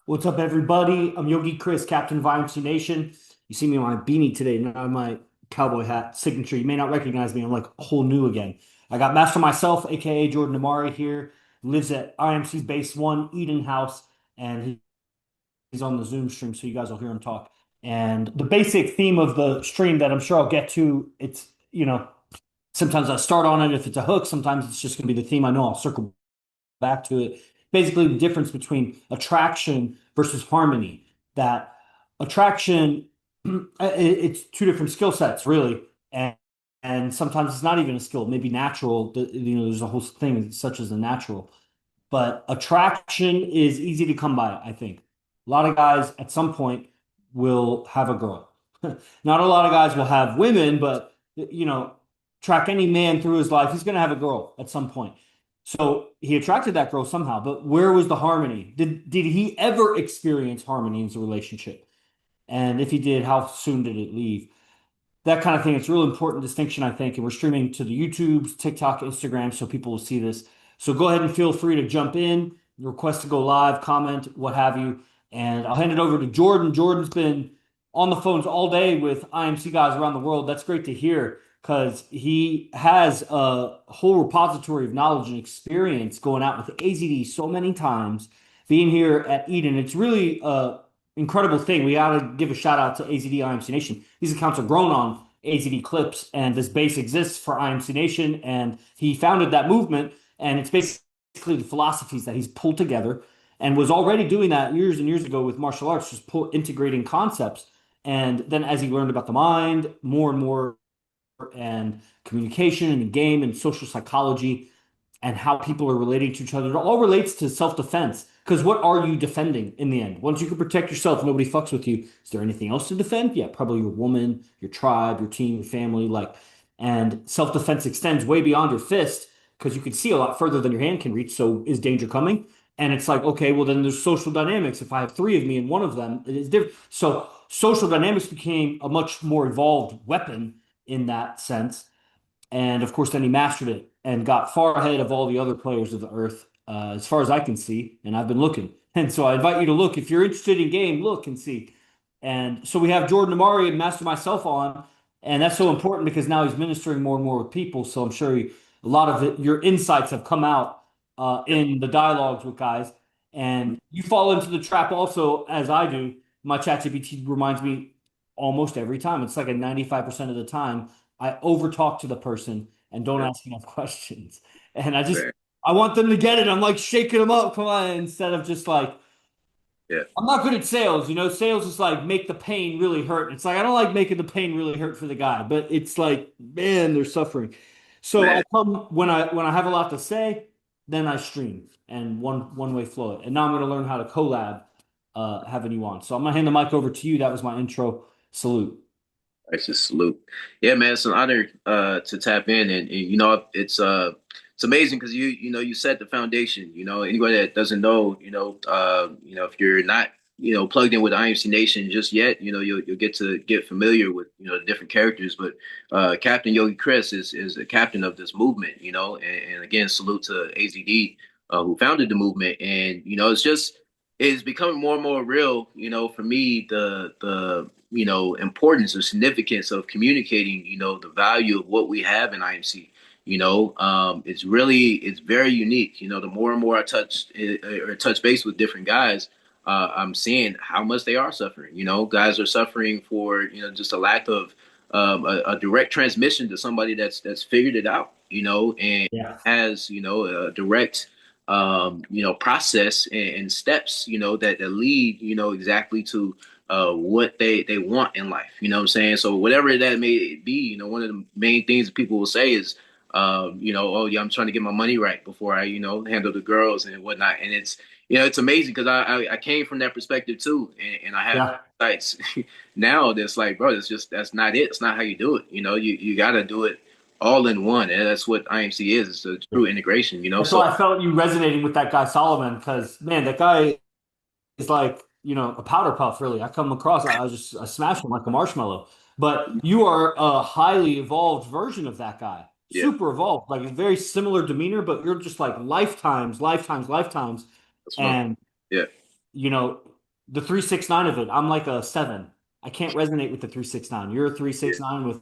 What's up, everybody? I'm Yogi Chris, Captain of IMC Nation. You see me in my beanie today, not my cowboy hat signature. You may not recognize me. I'm like whole new again. I got Master myself, aka Jordan Amari here. Lives at IMC's Base One, Eden House, and he's on the Zoom stream, so you guys will hear him talk. And the basic theme of the stream that I'm sure I'll get to, sometimes I start on it if it's a hook. Sometimes it's just going to be the theme. I know I'll circle back to it. Basically, the difference between attraction versus harmony. That attraction, it's two different skill sets, really, and sometimes it's not even a skill, maybe natural. There's a whole thing such as the natural, but attraction is easy to come by. I think a lot of guys at some point will have a girl. Not a lot of guys will have women, but track any man through his life, he's going to have a girl at some point. So he attracted that girl somehow, but where was the harmony? Did he ever experience harmony in his relationship? And if he did, how soon did it leave? That kind of thing. It's a real important distinction, I think. And we're streaming to the YouTubes, TikTok, Instagram, so people will see this. So go ahead and feel free to jump in, request to go live, comment, what have you. And I'll hand it over to Jordan. Jordan's been on the phones all day with IMC guys around the world. That's great to hear because he has a whole repository of knowledge and experience going out with AZD so many times, being here at Eden. It's really incredible thing. We got to give a shout out to AZD IMC Nation. These accounts are grown on AZD clips, and this base exists for IMC Nation. And he founded that movement, and it's basically the philosophies that he's pulled together and was already doing that years and years ago with martial arts, just integrating concepts. And then as he learned about the mind more and more, and communication and the game and social psychology, and how people are relating to each other. It all relates to self-defense. Because what are you defending in the end? Once you can protect yourself, nobody fucks with you. Is there anything else to defend? Yeah, probably your woman, your tribe, your team, your family. And self-defense extends way beyond your fist because you can see a lot further than your hand can reach. So is danger coming? And it's like, okay, well then there's social dynamics. If I have three of me and one of them, it is different. So social dynamics became a much more evolved weapon in that sense. And of course, then he mastered it and got far ahead of all the other players of the earth, as far as I can see. And I've been looking. And so I invite you to look. If you're interested in game, look and see. And so we have Jordan Amari and Master myself on. And that's so important because now he's ministering more and more with people. So I'm sure a lot of your insights have come out in the dialogues with guys. And you fall into the trap also, as I do. My ChatGPT reminds me almost every time. It's like a 95% of the time I overtalk to the person and don't Yeah, ask enough questions. And fair. I want them to get it. I'm like shaking them up, come on, instead of just like, Yeah, I'm not good at sales. Sales is like make the pain really hurt. It's like I don't like making the pain really hurt for the guy, but it's like, man, they're suffering. So I man. come when I have a lot to say, then I stream and one way flow it. And now I'm gonna learn how to collab, having you on. So I'm gonna hand the mic over to you. That was my intro. Salute. I just salute. Yeah, man. It's an honor to tap in, and it's amazing because you set the foundation. Anybody that doesn't know, if you're not plugged in with IMC Nation just yet, you'll get familiar with the different characters. But Captain Yogi Chris is a captain of this movement. And again, salute to AZD who founded the movement, and it's becoming more and more real. For me, the importance or significance of communicating, the value of what we have in IMC. It's very unique. The more and more I touch base with different guys, I'm seeing how much they are suffering. Guys are suffering for, just a lack of a direct transmission to somebody that's figured it out, and Yeah. has, a direct process and steps, that lead, exactly to what they want in life. You know what I'm saying? So whatever that may be, one of the main things that people will say is, oh yeah, I'm trying to get my money right before I, handle the girls and whatnot. And it's amazing because I came from that perspective too, and I have Yeah. sites now that's like, bro, that's not it. It's not how you do it. You got to do it all in one, and that's what IMC is. It's a true integration. That's So why I felt you resonating with that guy Solomon because man, that guy is like a powder puff. Really, I come across, I smash him like a marshmallow. But you are a highly evolved version of that guy, yeah, super evolved, like a very similar demeanor, but you're just like lifetimes, lifetimes, lifetimes. that's what I'm. And Yeah, you know. the 369 of it. I'm like a seven. I can't resonate with the 369. You're a Yeah. 369 with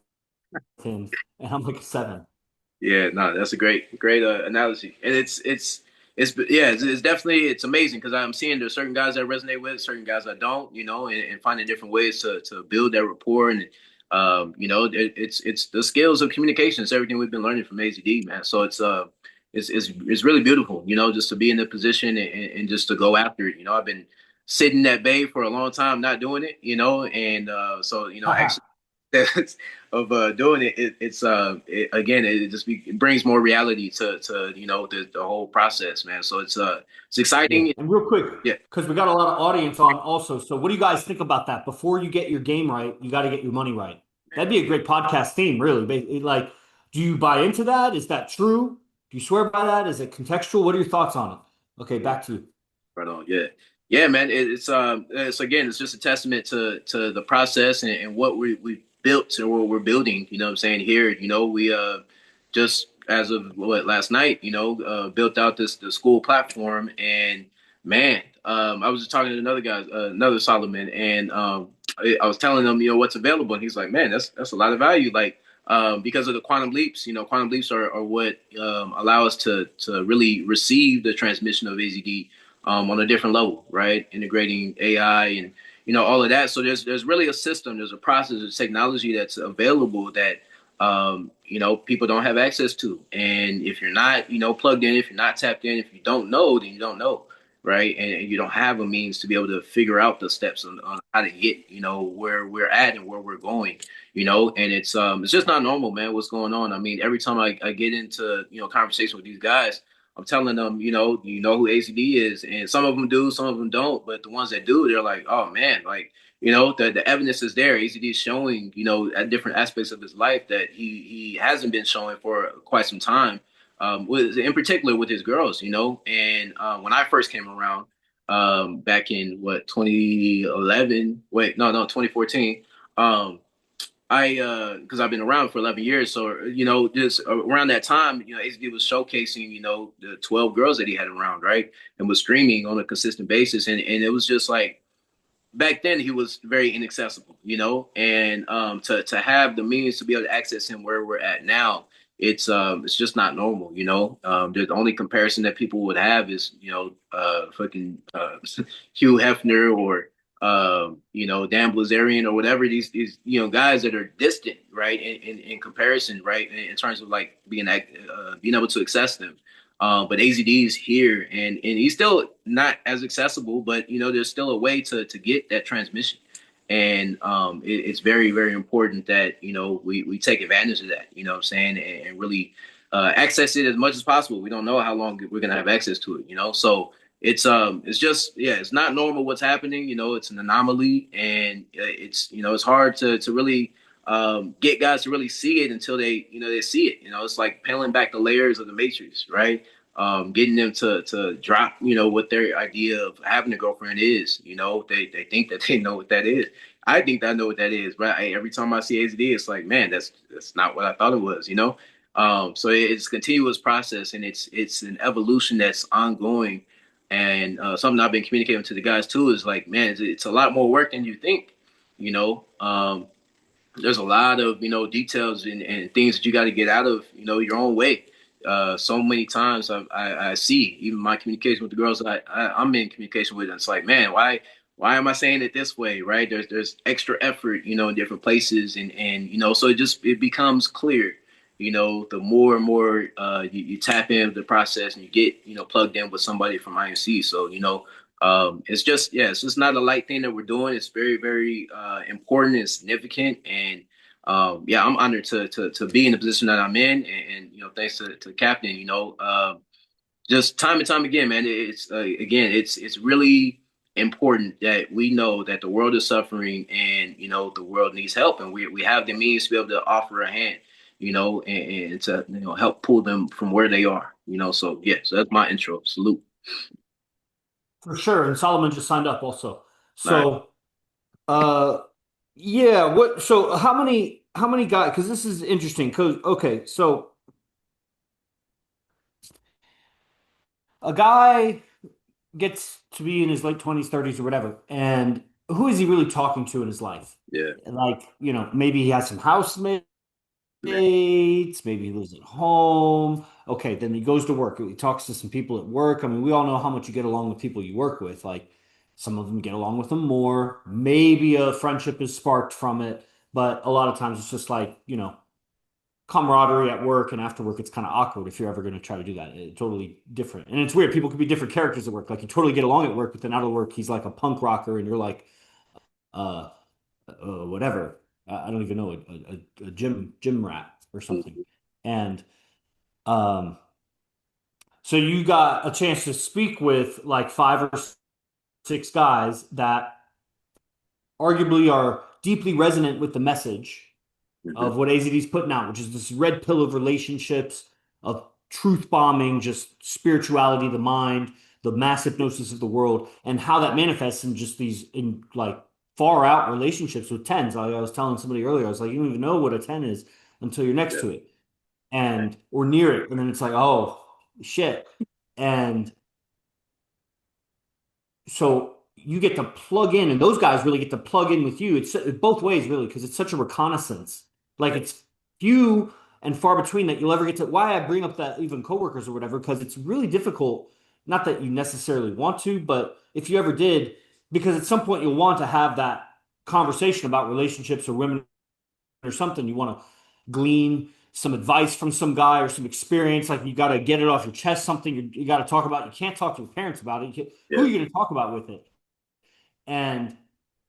him, and I'm like a seven. Yeah, no, that's a great analogy, and it's definitely it's amazing because I'm seeing there's certain guys that resonate with, certain guys that don't, and finding different ways to build that rapport, and it's the skills of communication. It's everything we've been learning from AZD, man. So it's really beautiful, just to be in the position and just to go after it. I've been sitting that bay for a long time, not doing it, and so actually that's of doing it, again it brings more reality to the whole process, man. So it's Yeah. exciting. And real quick, Yeah, because we got a lot of audience on also. So what do you guys think about that? Before you get your game right, you got to get your money right. That'd be a great podcast theme, really. Like, do you buy into that? Is that true? Do you swear by that? Is it contextual? What are your thoughts on it? Okay, yeah. back to you. Right on. Yeah. Yeah, man. It's again, it's just a testament to the process and what we built and what we're building, what I'm saying here. We just as of what last night, built out the school platform, and man, I was just talking to another guy, another Solomon, and I was telling him, what's available, and he's like, man, that's a lot of value. Like because of the quantum leaps, quantum leaps are what allow us to really receive the transmission of AZD on a different level, right? Integrating AI and all of that. So there's really a system, there's a process, there's technology that's available that people don't have access to. And if you're not plugged in, if you're not tapped in, if you don't know, then you don't know, right? And you don't have a means to be able to figure out the steps on how to get where we're at and where we're going. And it's just not normal, man. What's going on? I mean, every time I get into conversation with these guys, I'm telling them, who ACD is, and some of them do, some of them don't. But the ones that do, they're like, oh man, like the evidence is there. ACD is showing, at different aspects of his life that he hasn't been showing for quite some time. With in particular with his girls, and when I first came around, back in what 2011, wait, no, 2014. Because I've been around for 11 years, so just around that time, HD was showcasing, the 12 girls that he had around, right, and was streaming on a consistent basis, and it was just like back then he was very inaccessible, and to have the means to be able to access him where we're at now, it's just not normal, the only comparison that people would have is fucking Hugh Hefner or Dan Blazarian or whatever these guys that are distant, right, in comparison, right, in terms of like being able to access them. But AZD is here, and he's still not as accessible, but there's still a way to get that transmission, and it's very very important that we take advantage of that. What I'm saying, and really access it as much as possible. We don't know how long we're gonna have access to it. So it's just yeah, it's not normal what's happening. It's an anomaly, and it's hard to really get guys to really see it until they see it. It's like peeling back the layers of the matrix, right? Getting them to drop what their idea of having a girlfriend is. They think that they know what that is. I think that I know what that is, but every time I see AZD, it's like, man, that's not what I thought it was. So it's a continuous process, and it's an evolution that's ongoing. And something I've been communicating to the guys too is like, man, it's a lot more work than you think. You know, there's a lot of details and things that you got to get out of your own way. So many times I see even my communication with the girls that I'm in communication with, and it's like, man, why am I saying it this way, right? There's extra effort in different places, and so it becomes clear the more and more you tap into the process and you get plugged in with somebody from IMC. So it's just not a light thing that we're doing. It's very very important and significant, and yeah, I'm honored to be in the position that I'm in, and thanks to the captain, just time and time again, man. It's really important that we know that the world is suffering, and the world needs help, and we have the means to be able to offer a hand, and to help pull them from where they are, So yeah, so that's my intro. Salute. For sure. And Solomon just signed up also. All right. So, uh, yeah. What? So, how many guys? Because this is interesting. Because okay, so a guy gets to be in his late 20s, 30s, or whatever, and who is he really talking to in his life? Yeah. Like, maybe he has some housemates, maybe he lives at home. Okay, then he goes to work. He talks to some people at work. I mean, we all know how much you get along with people you work with. Like, some of them get along with them more. Maybe a friendship is sparked from it, but a lot of times it's just like, camaraderie at work, and after work it's kind of awkward if you're ever going to try to do that. It's totally different. And it's weird. People could be different characters at work. Like, you totally get along at work, but then out of work he's like a punk rocker and you're like uh, whatever. I don't even know, a gym rat or something. Mhm. And um so you got a chance to speak with like five or six guys that arguably are deeply resonant with the message Mhm. of what AZD's putting out, which is this red pill of relationships, of truth bombing, just spirituality, the mind, the mass hypnosis of the world, and how that manifests in just these in like far out relationships with tens. Like I was telling somebody earlier, I was like, you don't even know what a 10 is until you're next Yeah. to it and or near it. And then it's like, oh shit. And so you get to plug in, and those guys really get to plug in with you. It's both ways, really, because it's such a reconnaissance. Like, it's few and far between that you'll ever get to. Why I bring up that even coworkers or whatever, because it's really difficult. Not that you necessarily want to, but if you ever did, because at some point you'll want to have that conversation about relationships or women or something. You want to glean some advice from some guy or some experience. Like, you got to get it off your chest, something you got to talk about. You can't talk to your parents about it. Who are Yeah. you going to talk about with it? And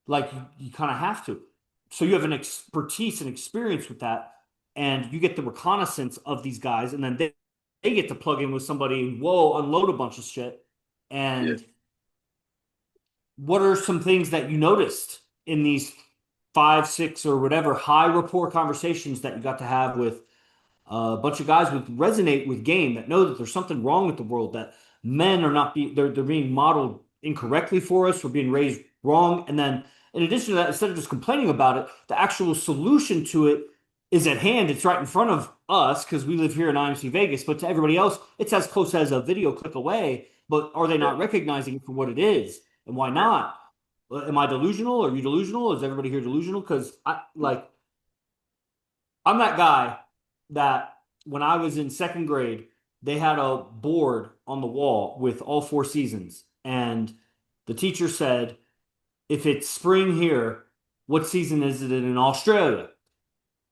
like, you kind of have to. So you have an expertise and experience with that, and you get the reconnaissance of these guys, and then they get to plug in with somebody and whoa, unload a bunch of shit. Yeah. And what are some things that you noticed in these five, six, or whatever high rapport conversations that you got to have with a bunch of guys with resonate with game, that know that there's something wrong with the world, that men are not be they're being modeled incorrectly for us, we're being raised wrong, and then in addition to that, instead of just complaining about it, the actual solution to it is at hand. It's right in front of us because we live here in IMC Vegas, but to everybody else it's as close as a video click away. But are they Yeah. not recognizing it for what it is, and why Yeah. not? Am I delusional? Are you delusional? Is everybody here delusional? Because I'm that guy that when I was in second grade, they had a board on the wall with all four seasons. And the teacher said, if it's spring here, what season is it in Australia?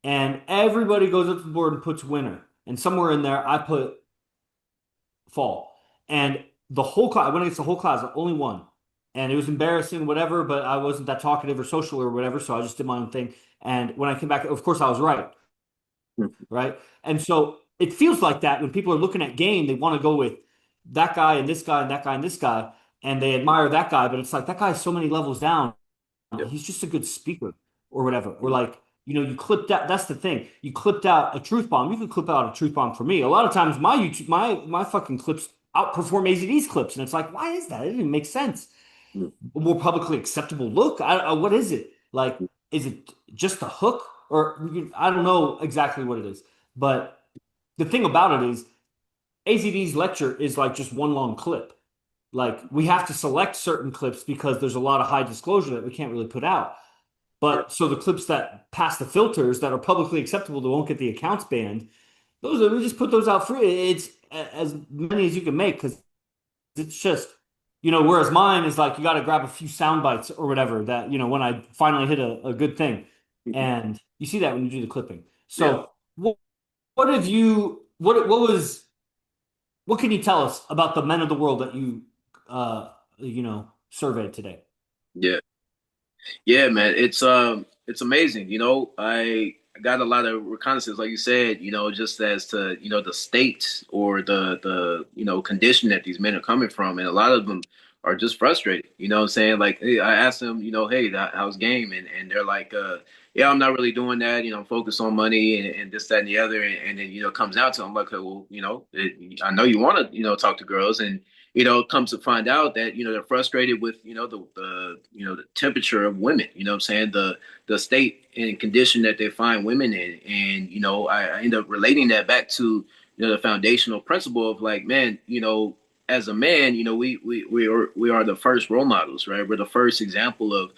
And everybody goes up to the board and puts winter. And somewhere in there, I put fall. And the whole class, I went against the whole class, only one. And it was embarrassing, whatever, but I wasn't that talkative or social or whatever. So I just did my own thing. And when I came back, of course, I was right. Mhm. Right? And so it feels like that when people are looking at game, they want to go with that guy and this guy and that guy and this guy, and they admire that guy, but it's like that guy's so many levels down. Yeah. He's just a good speaker or whatever. Or like, you clipped out, that's the thing. You clipped out a truth bomb. You can clip out a truth bomb for me. A lot of times my YouTube, my fucking clips outperform AZD's clips. And it's like, why is that? It didn't make sense. Mhm. A more publicly acceptable look. What is it? Like, is it just a hook? Or I don't know exactly what it is. But the thing about it is AZD's lecture is like just one long clip. Like, we have to select certain clips because there's a lot of high disclosure that we can't really put out. Yeah. But so the clips that pass the filters that are publicly acceptable that won't get the accounts banned, those are, we just put those out free. It's as many as you can make because it's just, whereas mine is like you got to grab a few sound bites or whatever that, when I finally hit a good thing. Mhm. And you see that when you do the clipping. Yeah. So what have you, what can you tell us about the men of the world that you, surveyed today? Yeah. Yeah, man, it's amazing. I got a lot of reconnaissance, like you said, just as to, the state or the condition that these men are coming from. And a lot of them are just frustrated. You know what I'm saying? Like, hey, I asked them, hey, how's game? And they're like, yeah, I'm not really doing that, I'm focused on money and this, that, and the other. And then, it comes out to them like, well, I know you want to, talk to girls, and comes to find out that, they're frustrated with, the temperature of women, what I'm saying? The state and condition that they find women in. And, I end up relating that back to, the foundational principle of like, man, as a man, we are the first role models, right? We're the first example of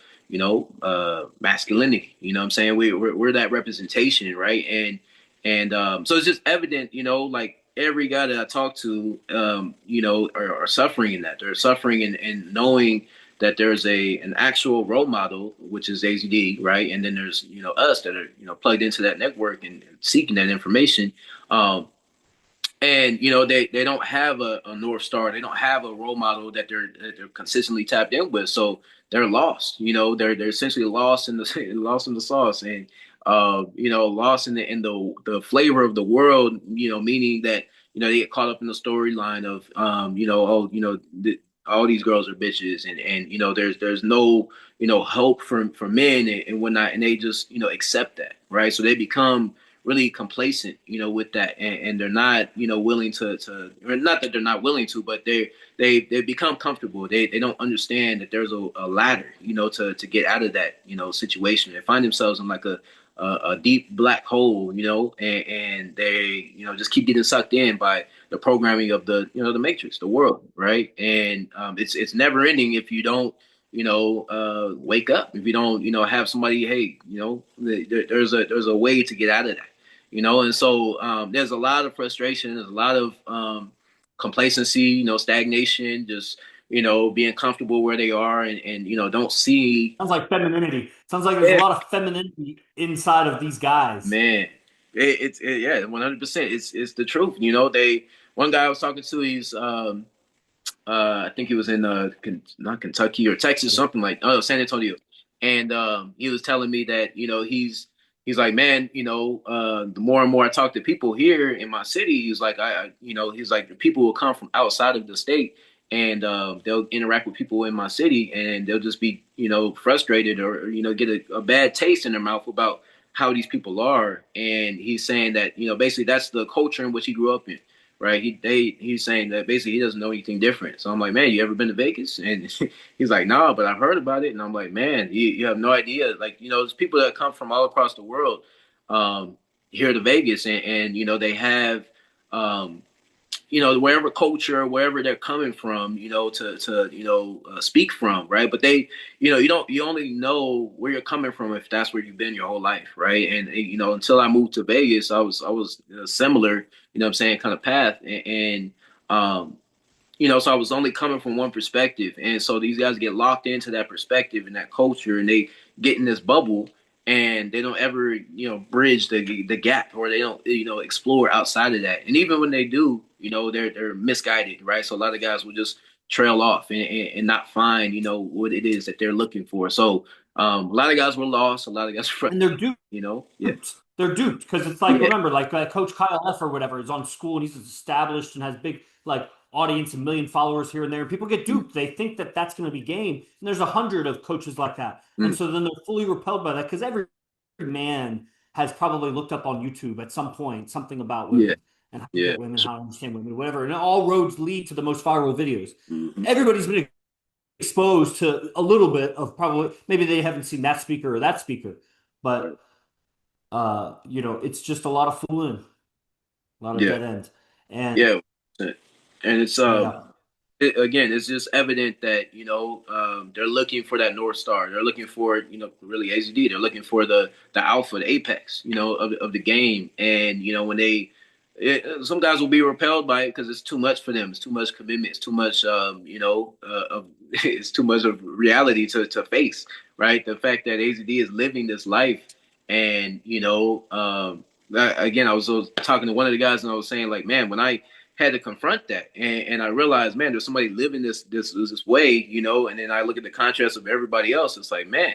masculinity. You know what I'm saying? We're that representation, right? And so it's just evident, like every guy that I talk to, are suffering in that. They're suffering in knowing that there's an actual role model, which is AZD, right? And then there's us that are plugged into that network and seeking that information. And they don't have a north star. They don't have a role model that they're consistently tapped in with. So they're lost. They're essentially lost in the lost in the sauce, and lost in the flavor of the world. Meaning that they get caught up in the storyline of all these girls are bitches, and there's no hope for men and whatnot, and they just accept that, right? So they become really complacent, with that, and they're not, willing to, or not that they're not willing to, but they become comfortable. They don't understand that there's a ladder, to get out of that, situation. They find themselves in like a deep black hole, and they, just keep getting sucked in by the programming of the matrix, the world, right? And it's never ending if you don't wake up. If you don't, have somebody, hey, there's a way to get out of that, and so there's a lot of frustration, there's a lot of complacency, stagnation, just being comfortable where they are, and don't see. Sounds like femininity. Sounds like there's a Yeah, lot of femininity inside of these guys. man, yeah, 100%. It's the truth. They one guy I was talking to, he's I think he was in not Kentucky or Texas, something like San Antonio, and he was telling me that he's like, man, the more and more I talk to people here in my city, he's like, he's like, the people will come from outside of the state, and they'll interact with people in my city, and they'll just be frustrated, or get a bad taste in their mouth about how these people are. And he's saying that basically that's the culture in which he grew up in, right? He's saying that basically he doesn't know anything different. So I'm like, man, you ever been to Vegas? And he's like, nah, but I've heard about it. And I'm like, man, you have no idea. Like, there's people that come from all across the world um, here to Vegas, and they have um, wherever culture, wherever they're coming from, to speak from, right? But they, you only know where you're coming from if that's where you've been your whole life, right? And until I moved to Vegas, I was similar, what I'm saying, kind of path, and so I was only coming from one perspective, and so these guys get locked into that perspective and that culture, and they get in this bubble, and they don't ever bridge the gap, or they don't explore outside of that. And even when they do, they're misguided, right? So a lot of guys will just trail off and not find what it is that they're looking for. So a lot of guys were lost, a lot of guys were And they're duped. yeah, They're duped because it's like, yeah, remember, like Coach Kyle F or whatever is on school and he's established and has big like audience, a million followers here and there. And people get duped. They think that that's going to be game. And there's 100 of coaches like that. And mm, so then they're fully repelled by that because every man has probably looked up on YouTube at some point something about yeah, women and how to yeah, get women, how to understand women, whatever. And all roads lead to the most viral videos. hmm, Everybody's been exposed to a little bit of probably maybe they haven't seen that speaker or that speaker, but it's just a lot of fooling, a lot of yeah, dead ends. And yeah. And it's yeah, again, it's just evident that they're looking for that north star. They're looking for really AZD. They're looking for the alpha, the apex, of the game. And when some guys will be repelled by it because it's too much for them. It's too much commitment. It's too much it's too much of reality to face. Right, the fact that AZD is living this life, and again, I was talking to one of the guys, and I was saying like, man, when I had to confront that, and I realized, man, there's somebody living this way, and then I look at the contrast of everybody else. It's like, man,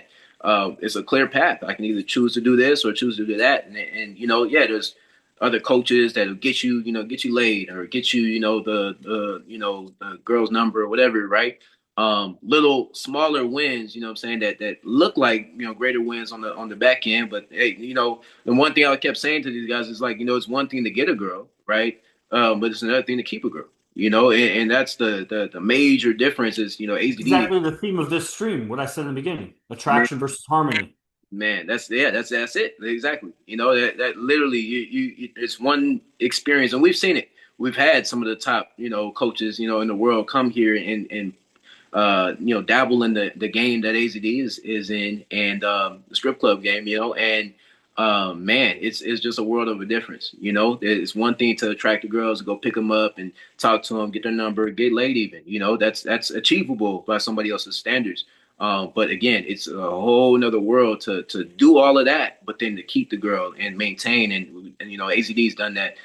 it's a clear path. I can either choose to do this or choose to do that, and yeah, there's other coaches that'll get you laid, or get you, the girl's number or whatever, right? Little smaller wins, what I'm saying, that look like greater wins on the back end. But hey, the one thing I kept saying to these guys is like, it's one thing to get a girl, right? But it's another thing to keep a girl, and that's the major difference is, AZD, exactly the theme of this stream, what I said in the beginning, man, attraction versus harmony. man, that's it. Exactly. That literally it's one experience, and we've seen it. we've had some of the top, coaches, in the world come here and dabble in the game that AZD is in, and the strip club game, and man, it's just a world of a difference. It's one thing to attract the girls, go pick them up and talk to them, get their number, get laid even. That's achievable by somebody else's standards. But again, it's a whole nother world to do all of that, but then to keep the girl and maintain, and AZD's done that.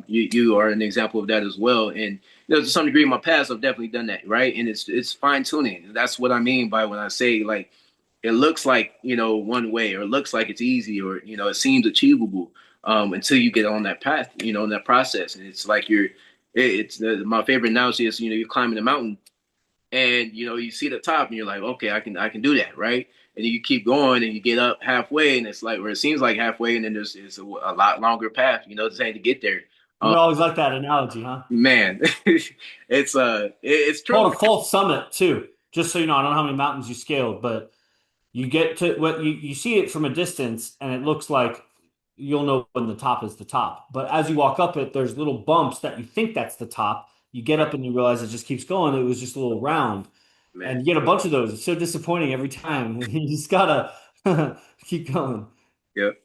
You are an example of that as well, and to some degree in my past I've definitely done that, right? And it's fine tuning. That's what I mean by when I say, like, it looks like, one way, or it looks like it's easy, or it seems achievable, until you get on that path, in that process. And it's like my favorite analogy is, you're climbing a mountain, and you see the top and you're like, okay, I can do that, right? And then you keep going and you get up halfway, and it's like, where it seems like halfway, and then it's a lot longer path, saying, to get there. You um, always like that analogy, huh? Man, it's true. Called a false summit too. Just so you know, I don't know how many mountains you scaled, but you get to what you see it from a distance, and it looks like you'll know when the top is the top. But as you walk up it, there's little bumps that you think that's the top. You get up and you realize it just keeps going. It was just a little round, and Man. you get a bunch of those. It's so disappointing every time. You just gotta keep going. Yep.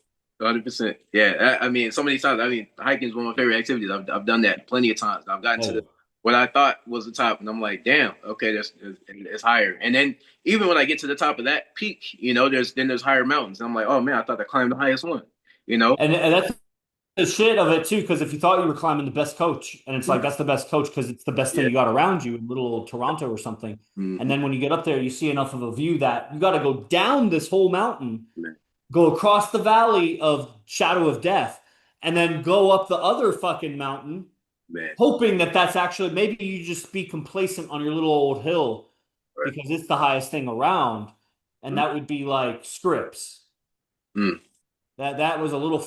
100%. Yeah. I mean, so many times. I mean, hiking is one of my favorite activities. I've done that plenty of times. I've gotten to Oh, what I thought was the top, and I'm like, damn, okay, it's higher. And then even when I get to the top of that peak, there's higher mountains. And I'm like, oh man, I thought I climbed the highest one. You know? and that's the shit of it too, because if you thought you were climbing the best coach, and it's like that's the best coach because it's the best thing Yeah. you got around you in little old Toronto or something. And Hmm. then when you get up there, you see enough of a view that you got to go down this whole mountain, Man, go across the valley of shadow of death, and then go up the other fucking mountain, man. hoping that that's actually maybe you just be complacent on your little old hill Right. because it's the highest thing around, and Mm, that would be like Scripps. mm, That was a little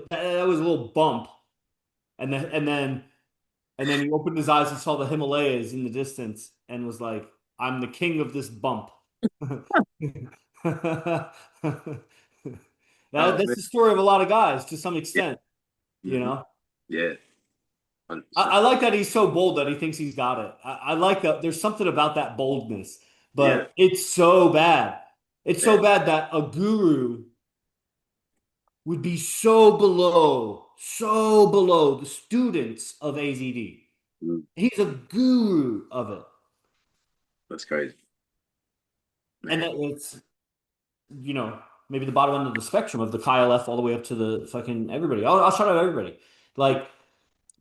that was a little bump, and then he opened his eyes and saw the Himalayas in the distance and was like, I'm the king of this bump. oh man. That's the story of a lot of guys to some Yeah. extent, you Hmm. know? Yeah. 100%. I like that he's so bold that he thinks he's got it. I like that. There's something about that boldness, Yeah. but it's so bad. It's Man. so bad that a guru would be so below the students of AZD. Mm, He's a guru of it. that's crazy, And man. it's, you know, maybe the bottom end of the spectrum of the KLF all the way up to the fucking everybody. I'll shout out everybody. Like,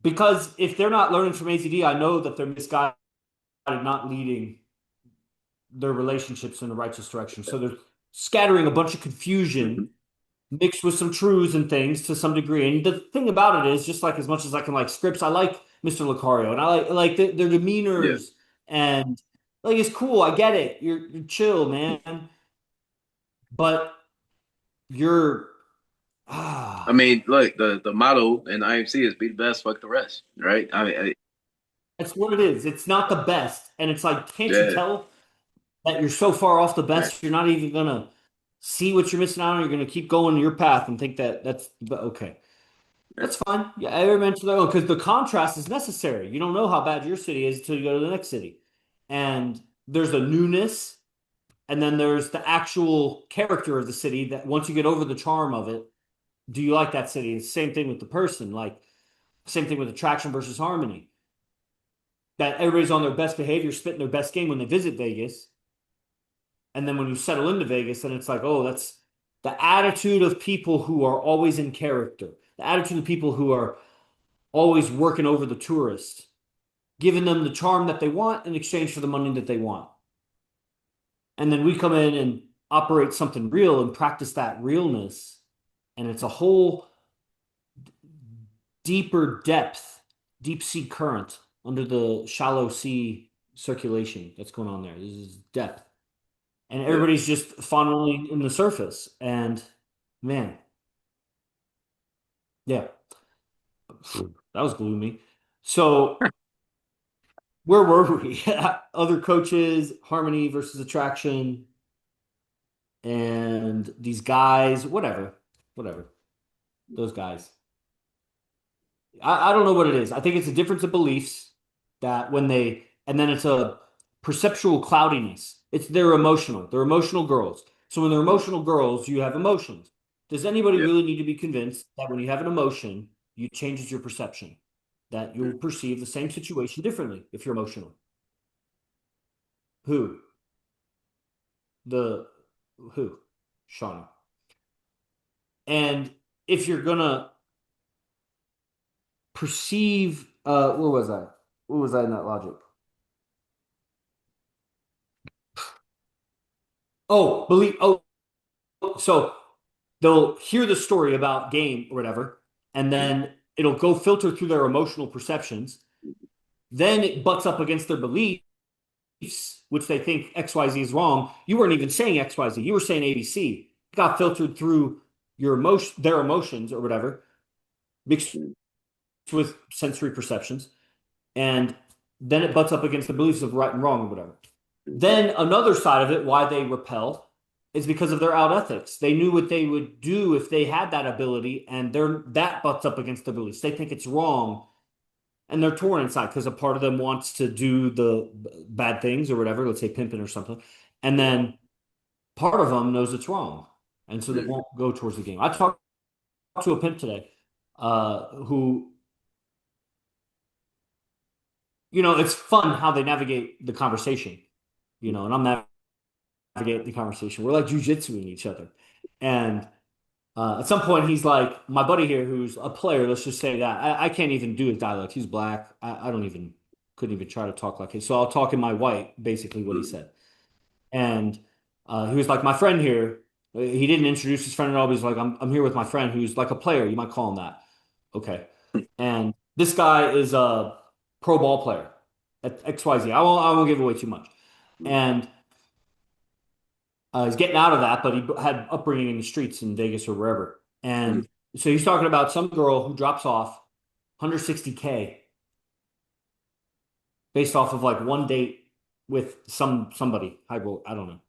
because if they're not learning from AZD, I know that they're misguided, not leading their relationships in the righteous direction. So they're scattering a bunch of Hmm. confusion mixed with some truths and things to some degree. And the thing about it is, just like as much as I can like Scripps, I like Mr. Lucario, and I like their Yeah. demeanors, and like it's cool. I get it. You're chill, man, but you're I ah. mean, look, the motto in IMC is be the best, fuck the rest, right? I mean, That's what it is. It's not the best. And it's like, can't you yeah, tell that you're so far off the man, best, you're not even gonna see what you're missing out on. You're gonna keep going your path and think that that's but okay. man. That's fine. Yeah, every mention their own because the contrast is necessary. You don't know how bad your city is until you go to the next city. And there's a newness, and then there's the actual character of the city that once you get over the charm of it, do you like that city? It's the same thing with the person, like same thing with attraction versus harmony. That everybody's on their best behavior, spitting their best game when they visit Vegas. And then when you settle into Vegas, then it's like, oh, that's the attitude of people who are always in character, the attitude of people who are always working over the tourist, giving them the charm that they want in exchange for the money that they want. And then we come in and operate something real and practice that realness. And it's a whole deeper depth, deep sea current under the shallow sea circulation that's going on there. This is depth. And Yeah. everybody's just funneling in the surface. And man, yeah, that was gloomy. So where were we? Other coaches, harmony versus attraction, and these guys, whatever, those guys. I don't know what it is. I think it's a difference of beliefs that when they, and then it's a perceptual cloudiness. It's they're emotional. They're emotional girls. So when they're Mm. emotional girls, you have emotions. Does anybody Yeah. really need to be convinced that when you have an emotion, it changes your perception, that you'll Mm. perceive the same situation differently if you're emotional? Who? The who? Shauna. And if you're gonna perceive, where was I? Where was I in that logic? Oh, believe. Oh, so they'll hear the story about game or whatever, and Mm. then it'll go filter through their emotional perceptions. Then it butts up against their beliefs, which they think XYZ is wrong. You weren't even saying XYZ. You were saying ABC. It got filtered through your emotion, their emotions or whatever, mixed Mm. with sensory perceptions. And then it butts up against the beliefs of right and wrong or whatever. Mhm. Then another side of it, why they repelled, is because of their out ethics. They knew what they would do if they had that ability, and that butts up against their beliefs. They think it's wrong, and they're torn inside because a part of them wants to do the bad things or whatever, let's say pimping or something, and Yeah. then part of them knows it's wrong, and so they Mhm. won't go towards the game. I talked to a pimp today, who, it's fun how they navigate the conversation, and I'm navigating the conversation. We're like jujitsuing each other. And at some point, he's like, my buddy here, who's a player, let's just say that. I can't even do his dialect. He's black. I don't even, couldn't even try to talk like him. So I'll talk in my white, basically what he Mhm. said. And he was like, my friend here, he didn't introduce his friend at all, but he's like, I'm here with my friend who's like a player. You might call him that. Okay. And this guy is a pro ball player at XYZ. I won't give away too much. Mhm. And he's getting out of that, but he had upbringing in the streets in Vegas or wherever. Mhm. And so he's talking about some girl who drops off 160K based off of like one date with somebody. I don't know.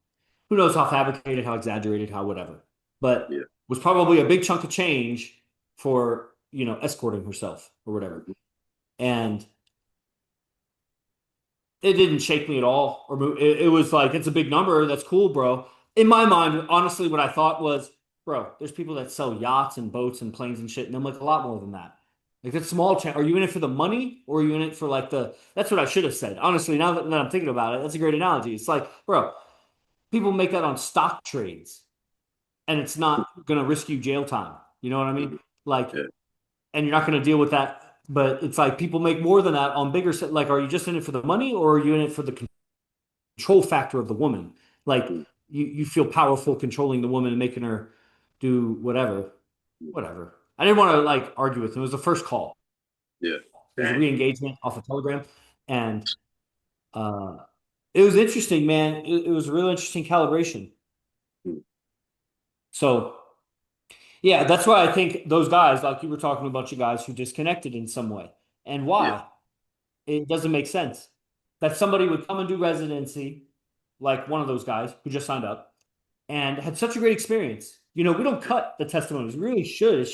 Who knows how fabricated, how exaggerated, how whatever. But Yeah. was probably a big chunk of change for, escorting herself or whatever. Mhm. And it didn't shake me at all. It was like, it's a big number. That's cool, bro. In my mind, honestly, what I thought was, bro, there's people that sell yachts and boats and planes and shit, and I'm like a lot more than that. Like it's small chance. Are you in it for the money or are you in it for like the? That's what I should have said. Honestly, now that I'm thinking about it, that's a great analogy. It's like, bro, people make that on stock trades, and it's not gonna risk you jail time. You know what I mean? Mhm. Like, Yeah. and you're not gonna deal with that. But it's like people make more than that on bigger set. Like, are you just in it for the money or are you in it for the control factor of the woman? Like Mhm. you feel powerful controlling the woman and making her do whatever, whatever. I didn't want to like argue with him. It was the first call. Yeah. It was a Dang. re-engagement off of Telegram, and uh, it was interesting, man. It was a real interesting calibration. Mhm. So yeah, that's why I think those guys, like you were talking to a bunch of guys who disconnected in some way, and Yeah. why it doesn't make sense that somebody would come and do residency, like one of those guys who just signed up and had such a great experience. We don't cut the testimonies. We really should.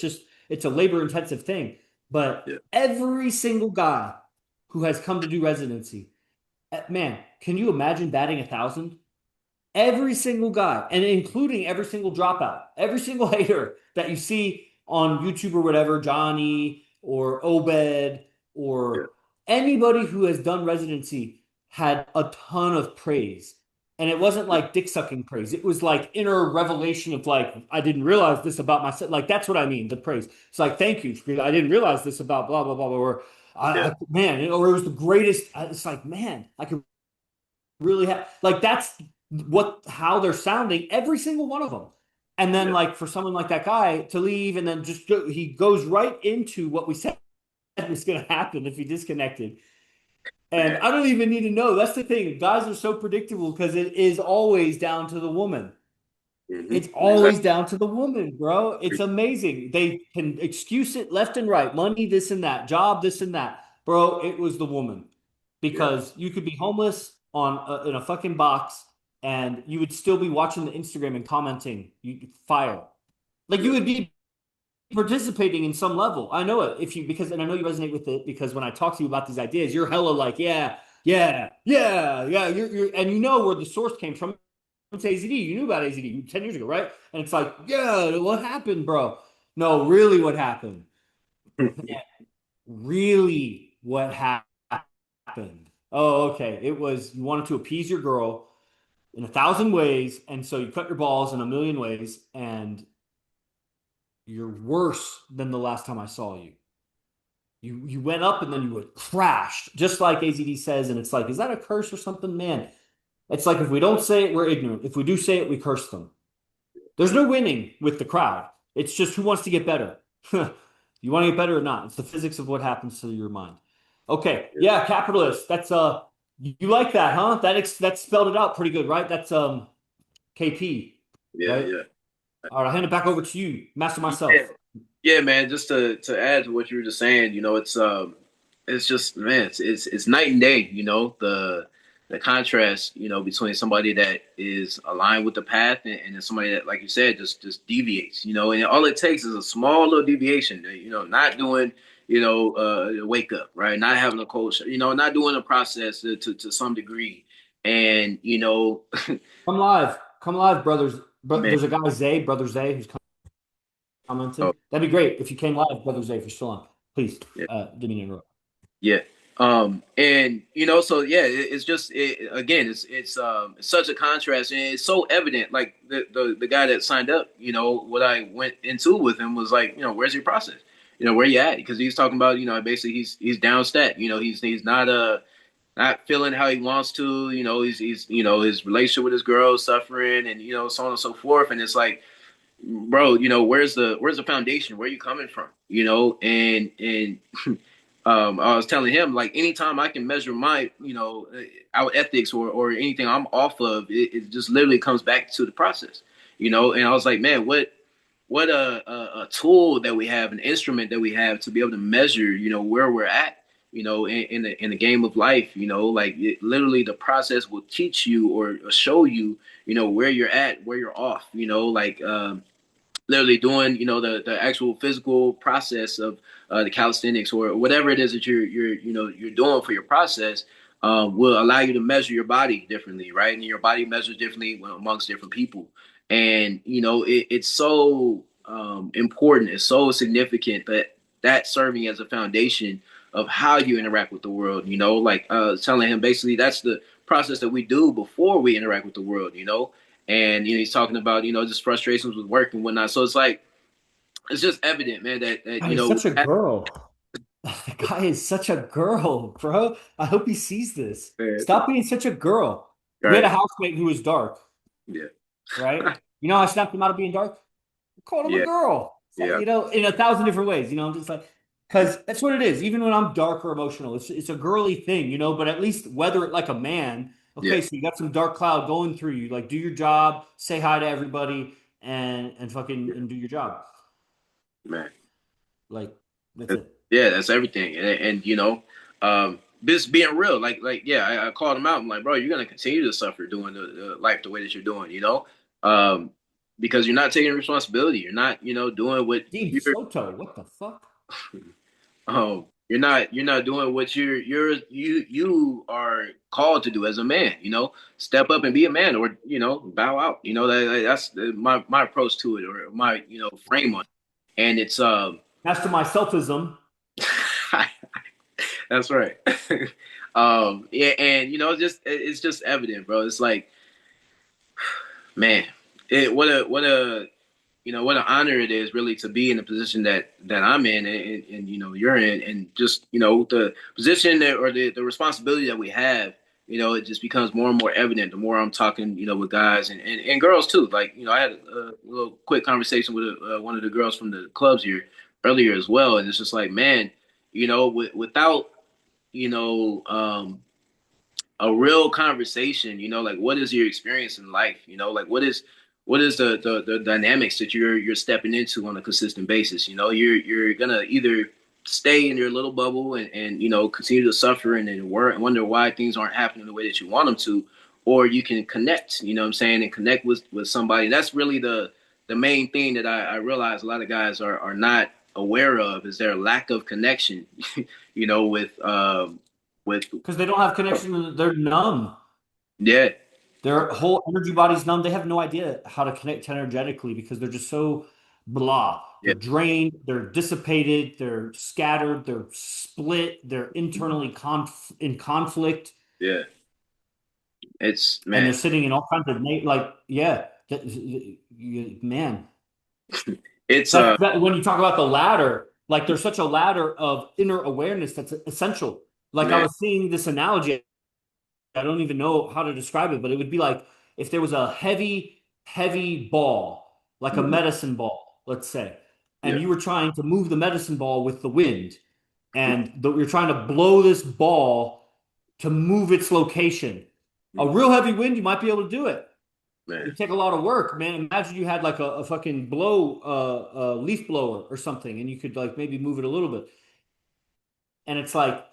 It's a labor intensive thing. But Yeah. every single guy who has come to do residency, man, can you imagine batting 1,000? Every single guy, and including every single dropout, every single hater that you see on YouTube or whatever, Johnny or Obed Yeah. or anybody who has done residency had a ton of praise. And it wasn't Yeah. like dick sucking praise. It was like inner revelation of like, I didn't realize this about myself. Like, that's what I mean, the praise. It's like, thank you. I didn't realize this about blah, blah, blah, blah. Or, Yeah. man, or it was the greatest. It's like, man, I could really have like that's how they're sounding every single one of them. And then Yeah. like for someone like that guy to leave and then he goes right into what we said was going to happen if he disconnected. And Man. I don't even need to know. That's the thing. Guys are so predictable because it is always down to the woman. It's always Exactly. down to the woman, bro. It's amazing. They can excuse it left and right. Money, this and that. Job, this and that. Bro, it was the woman. Yeah. Because you could be homeless in a fucking box and you would still be watching the Instagram and commenting. You fire. Like you Yeah. would be participating in some level. I know it if you because and I know you resonate with it because when I talk to you about these ideas, you're hella like, yeah, yeah, yeah, yeah. You're and you know where the source came from. It's AZD. You knew about AZD 10 years ago, right? And it's like, yeah, what happened, bro? No, really, what happened? Really, what happened? Oh, okay. It was you wanted to appease your girl in 1,000 ways, and so you cut your balls in a million ways, and you're worse than the last time I saw you. You went up and then you would crash, just like AZD says, and it's like, is that a curse or something? Man, it's like if we don't say it, we're ignorant. If we do say it, we curse them. There's no winning with the crowd. It's just who wants to get better. You want to get better or not? It's the physics of what happens to your mind. Okay, yeah, capitalist. That's you like that, huh? That spelled it out pretty good, right? That's KP, Yeah, right? yeah. All right, I'll hand it back over to you, master Yeah, myself. yeah, man. Just to add to what you were just saying, it's just man, it's night and day. The contrast, between somebody that is aligned with the path and then somebody that, like you said, just deviates. And all it takes is a small little deviation. Not doing, wake up, right? Not having a cold, not doing a process to some degree, and Come live, brothers. But man. there's a guy Zay, brother Zay, who's Oh, commenting. That'd be great if you came live, brother Zay, if you're still on. Please, yeah. give me an interrupt. Yeah. And so yeah, it's just again, it's such a contrast, and it's so evident. Like the guy that signed up, what I went into with him was like, where's your process? Where you at? Because he's talking about, basically he's down stat. He's not feeling how he wants to. He's his relationship with his girl is suffering, and so on and so forth. And it's like, bro, where's the foundation? Where are you coming from? And I was telling him, like, anytime I can measure my our ethics or anything I'm off of, it just literally comes back to the process. And I was like, man, what a tool that we have, an instrument that we have to be able to measure where we're at, in the game of life. Like, literally the process will teach you or show you where you're at, where you're off. Like, literally doing the actual physical process of the calisthenics or whatever it is that you're doing for your process, will allow you to measure your body differently, right? And your body measures differently amongst different people. And it's so important, it's so significant that serving as a foundation of how you interact with the world. Like, telling him, basically that's the process that we do before we interact with the world. And he's talking about just frustrations with work and whatnot. So it's like, it's just evident, man, that God, he's such a girl. The guy is such a girl, bro. I hope he sees this. Stop being such a girl. We had a right, housemate who was dark, yeah, right? You know how I snapped him out of being dark? I called him a yeah, girl. It's like, yeah, in 1,000 different ways. I'm just like, because that's what it is. Even when I'm dark or emotional, it's a girly thing, but at least weather it like a man. yeah, Okay, so you got some dark cloud going through you. Like, do your job, say hi to everybody, and fucking yeah, and do your job. man. Like, that's it. Yeah, that's everything. And this being real, like yeah, I called him out. I'm like, bro, you're gonna continue to suffer doing the life the way that you're doing, um, because you're not taking responsibility. You're not, doing what Dean you're Soto, what the fuck? you're not doing what you are called to do as a man. Step up and be a man, or bow out. That's my approach to it, or my frame on it. And it's As to my selfism, that's right. Yeah, and it's just evident, bro. It's like, man, what an honor it is, really, to be in the position that I'm in, and you're in, and just the position or the responsibility that we have. It just becomes more and more evident the more I'm talking, with guys and girls too. Like, I had a little quick conversation with one of the girls from the clubs here earlier as well, and it's just like, man, without you know a real conversation, like, what is your experience in life, like, what is the dynamics that you're stepping into on a consistent basis. You're gonna either stay in your little bubble and continue to suffer and then wonder why things aren't happening the way that you want them to, or you can connect, what I'm saying, and connect with somebody. That's really the main thing that I realize a lot of guys are not aware of is their lack of connection, you know, with Because they don't have connection. They're numb. yeah, Their whole energy body's numb. They have no idea how to connect energetically because they're just so blah. They're yeah, drained, they're dissipated, they're scattered, they're split, they're internally in conflict, yeah. It's and man, they're sitting in all kinds of like, yeah, man. it's That when you talk about the ladder, like there's such a ladder of inner awareness that's essential. Like I man, was seeing this analogy, I don't even know how to describe it, but it would be like if there was a heavy, heavy ball, like a mhm, medicine ball, let's say, and yeah, you were trying to move the medicine ball with the wind, and you're trying to blow this ball to move its location. A mhm, real heavy wind, you might be able to do it. man, It take a lot of work, man. Imagine you had like a fucking leaf blower or something, and you could like maybe move it a little bit. And it's like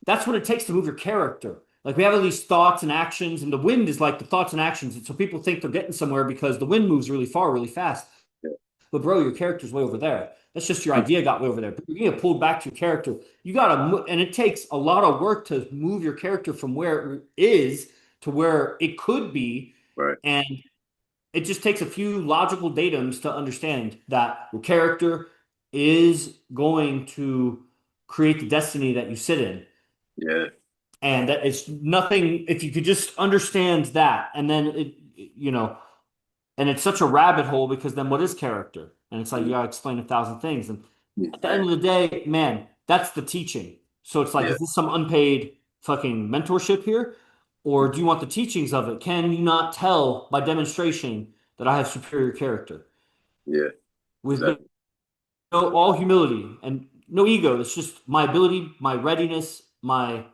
that's what it takes to move your character. Like we have all these thoughts and actions, and the wind is like the thoughts and actions. And so people think they're getting somewhere because the wind moves really far, really fast. yeah, But bro, your character's way over there. That's just your mhm, idea got way over there. But you get pulled back to your character. You gotta, and it takes a lot of work to move your character from where it is to where it could be. right, And it just takes a few logical datums to understand that your character is going to create the destiny that you sit in. yeah, And that it's nothing, if you could just understand that, and then it, and it's such a rabbit hole because then what is character? And it's like you mhm, gotta explain 1,000 things. And at the man, end of the day, man, that's the teaching. So it's like, yeah, is this some unpaid fucking mentorship here? Or do you want the teachings of it? Can you not tell by demonstration that I have superior character? yeah, With exactly. all humility and no ego. It's just my ability, my readiness, my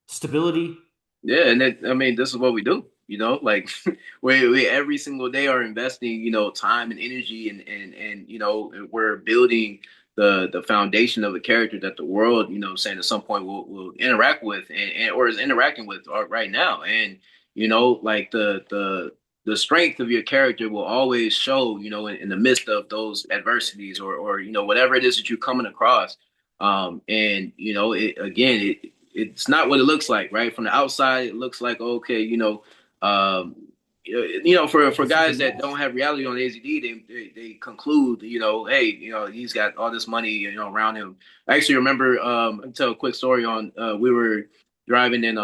stability. Yeah, and I mean, this is what we do. You know, like we every single day are investing, you know, time and energy, and you know, we're building the foundation of a character that the world, you know, saying at some point will interact with and or is interacting with right now. And you know, like the strength of your character will always show, you know, in the midst of those adversities or you know whatever it is that you're coming across. And you know, it's not what it looks like, right? From the outside, it looks like okay, um, you know, for It's guys something that don't else. have reality on AZD, they conclude, you know, hey, you know, he's got all this money, you know, around him. I actually remember, I'll tell a quick story on, we were driving in,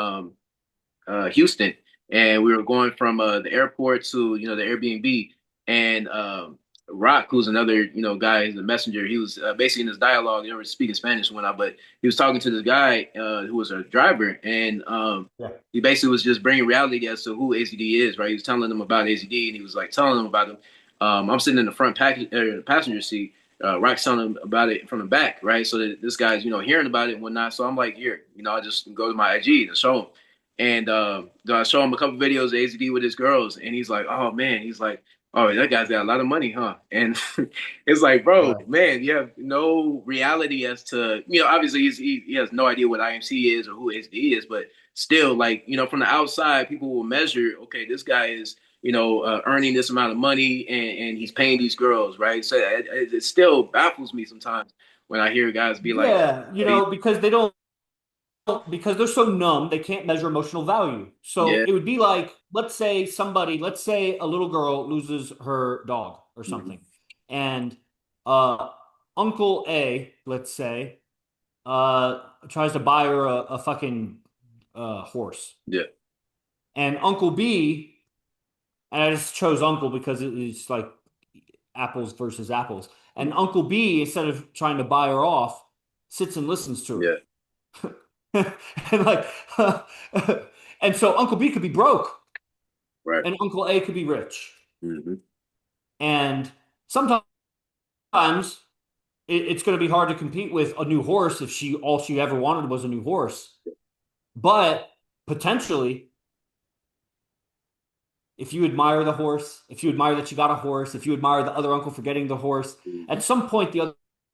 Houston, and we were going from the airport to you know the Airbnb, and Rock, who's another you know guy, he's a messenger. He was basically in this dialogue. They were speaking Spanish and whatnot, but he was talking to this guy who was a driver, and Yeah. he basically was just bringing reality as to who AZD is. Right, he was telling them about AZD, and he was like telling them about him. I'm sitting in the passenger seat. Rock's telling him about it from the back, right? So that this guy's, you know, hearing about it and whatnot. So I'm like, here, you know, I just go to my IG to show him. And I show him a couple videos of AZD with his girls, and he's like, "Oh man," he's like, "Oh, that guy's got a lot of money, huh?" And it's like, bro, Right. man, you have no reality as to, you know, obviously he has no idea what IMC is or who AZD is, but still, like, you know, from the outside, people will measure, okay, this guy is, you know, earning this amount of money and he's paying these girls, right? So it still baffles me sometimes when I hear guys be like, Yeah, because they don't because they're so numb, they can't measure emotional value. So yeah, it would be like, let's say a little girl loses her dog or mhm, something, and uh, Uncle A, let's say, tries to buy her a fucking horse, yeah, and Uncle B, and I just chose Uncle because it's like apples versus apples, and mhm, Uncle B, instead of trying to buy her off, sits and listens to her. yeah, And like and so Uncle B could be broke right, and Uncle A could be rich. hmm, And sometimes it's going to be hard to compete with a new horse if she all she ever wanted was a new horse. But potentially, if you admire the horse, if you admire that you got a horse, if you admire the other uncle for getting the horse, hmm, at some point the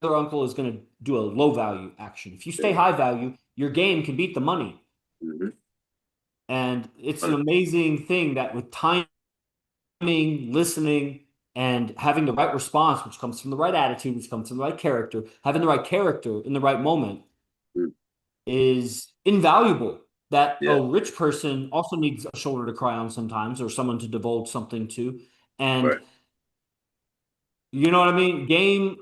other uncle is going to do a low value action. If you stay yeah, high value, your game can beat the money. hmm, And it's an amazing thing that with time listening, And having the right response, which comes from the right attitude, which comes from the right character, having the right character in the right moment Mm. is invaluable. That Yeah. a rich person also needs a shoulder to cry on sometimes, or someone to divulge something to. And Right. you know what I mean? Game,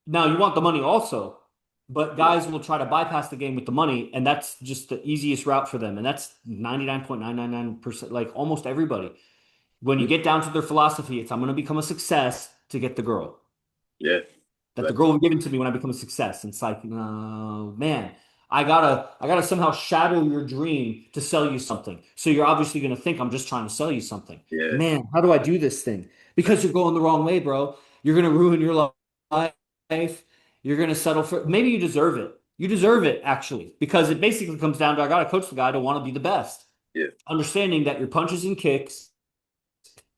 now you want the money also, but Yeah. guys will try to bypass the game with the money, and that's just the easiest route for them. And that's 99.999%, like almost everybody. When you Mhm. get down to their philosophy, it's I'm going to become a success to get the girl. Yeah. That the Right. girl will be given to me when I become a success. And it's like, man, I gotta somehow shadow your dream to sell you something. So you're obviously gonna think I'm just trying to sell you something. Yeah. Man, how do I do this thing? Because you're going the wrong way, bro. You're gonna ruin your life. You're gonna settle for maybe you deserve it. You deserve it actually, because it basically comes down to I gotta coach the guy to want to be the best. Yeah. Understanding that your punches and kicks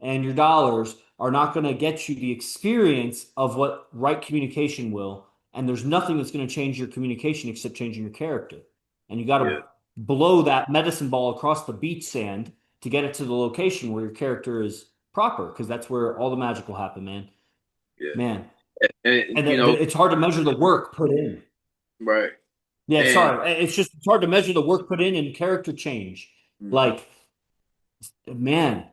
and your dollars are not going to get you the experience of what right communication will. And there's nothing that's going to change your communication except changing your character. And you got to Yeah. blow that medicine ball across the beach sand to get it to the location where your character is proper, because that's where all the magic will happen, man. Yeah. Man. And And it's hard to measure the work put in. right. Yeah, And sorry. It's hard to measure the work put in and character change. mhm. Like, man,